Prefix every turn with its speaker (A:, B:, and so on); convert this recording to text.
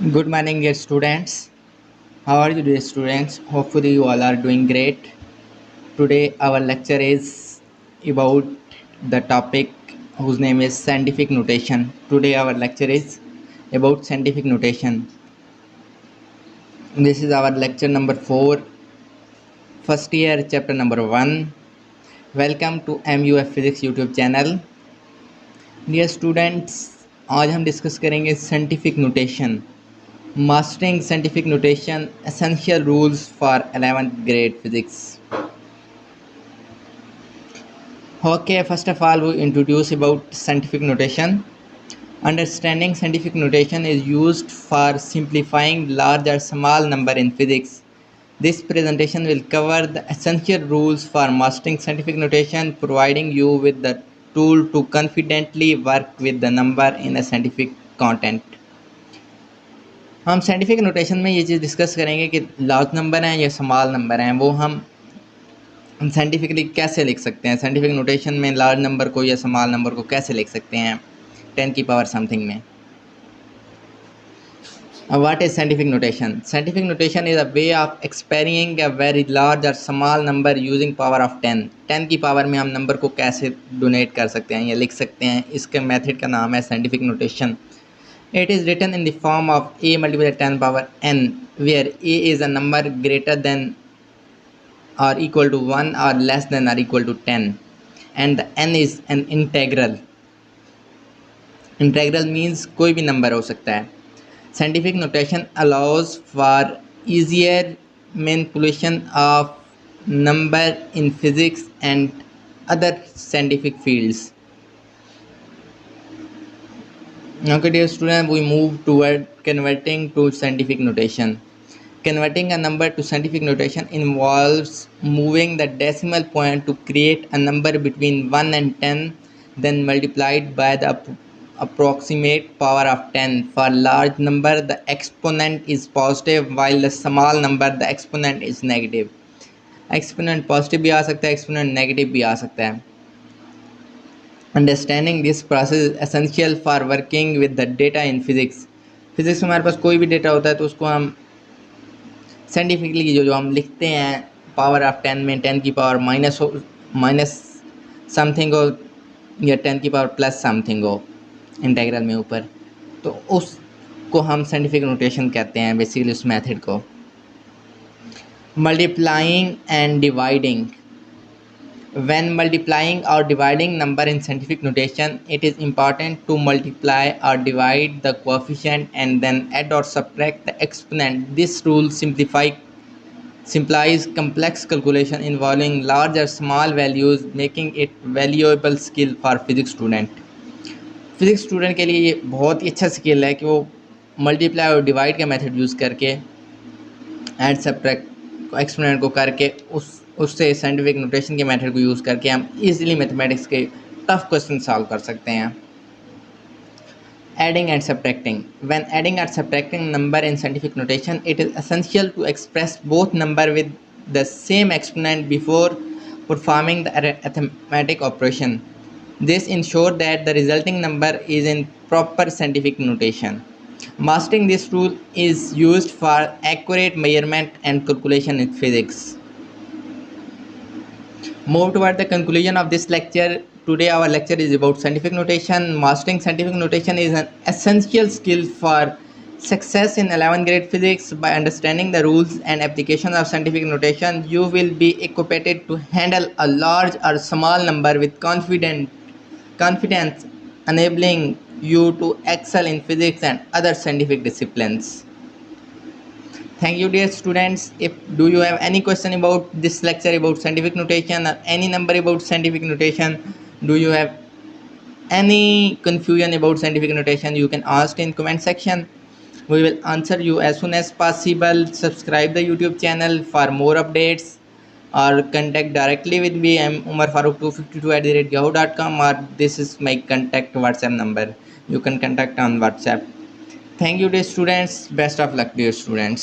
A: Good morning, dear students. How are you, dear students? Hopefully, you all are doing great. Today, our lecture is about the topic whose name is scientific notation. Today, our lecture is about scientific notation. This is our lecture number 4, first year, chapter number 1. Welcome to MUF Physics YouTube channel. Dear students, आज हम discuss करेंगे scientific notation. Mastering scientific notation, essential rules for 11th grade physics. Okay, first of all, we introduce about scientific notation. Understanding scientific notation is used for simplifying large or small number in physics. This presentation will cover the essential rules for mastering scientific notation, providing you with the tool to confidently work with the number in a scientific content. हम scientific notation में ये चीज़ discuss करेंगे कि large number हैं या small number हैं, वो हम साइंटिफिकली कैसे लिख सकते हैं. साइंटिफिक नोटेशन में लार्ज नंबर को या स्मॉल नंबर को कैसे लिख सकते हैं 10 की पावर समथिंग में. What is scientific notation? Scientific notation is a way of expressing a very large और small number using power of 10 की पावर में हम नंबर को कैसे डोनेट कर सकते हैं या लिख सकते हैं. इसके मेथड का नाम है scientific notation. It is written in the form of a multiplied 10 power n, where a is a number greater than or equal to 1 or less than or equal to 10, and the n is an integral. Integral means कोई भी number हो सकता है. Scientific notation allows for easier manipulation of number in physics and other scientific fields. Okay, dear student, we move toward converting to scientific notation. Converting a number to scientific notation involves moving the decimal point to create a number between 1 and 10, then multiplied by the approximate power of 10. For large number, the exponent is positive, while the small number, the exponent is negative. Exponent positive भी आ सकता है, exponent negative भी आ सकता है. Understanding this process is essential for working with the data in physics. Physics में हमारे पास कोई भी डेटा होता है तो उसको हम साइंटिफिकली जो हम लिखते हैं पावर ऑफ 10 में 10 की पावर माइनस समथिंग हो या 10 की पावर प्लस समथिंग हो इंटीग्रल में ऊपर, तो उसको हम साइंटिफिक नोटेशन कहते हैं. बेसिकली उस मेथड को. Multiplying and dividing. When multiplying or dividing number in scientific notation, it is important to multiply or divide the coefficient and then add or subtract the exponent. This rule simplifies complex calculation involving large or small values, making it valuable skill for physics student. Physics student के लिए ये बहुत ही अच्छा skill है कि वो multiply और divide का मेथड यूज़ करके ऐड सब्ट्रैक्ट एक्सपोनेंट को करके उससे साइंटिफिक नोटेशन के मेथड को यूज़ करके हम इजीली मैथमेटिक्स के टफ क्वेश्चन सॉल्व कर सकते हैं. Adding and subtracting. When adding or subtracting number in scientific notation, it is essential to express both number with the same exponent before performing the arithmetic operation. This ensures that the resulting number is in proper scientific notation. Mastering this rule is used for accurate measurement and calculation in physics. Move toward the conclusion of this lecture. Today our lecture is about scientific notation. Mastering scientific notation is an essential skill for success in 11th grade physics. By understanding the rules and application of scientific notation, you will be equipped to handle a large or small number with confidence, enabling you to excel in physics and other scientific disciplines. Thank you, dear students. Do you have any question about this lecture about scientific notation or any number about scientific notation? Do you have any confusion about scientific notation? You can ask in comment section. We will answer you as soon as possible. Subscribe the YouTube channel for more updates or contact directly with me. I'm Umar Farooq 252@yahoo.com, or this is my contact WhatsApp number. You can contact on WhatsApp. Thank you, dear students. Best of luck, dear students.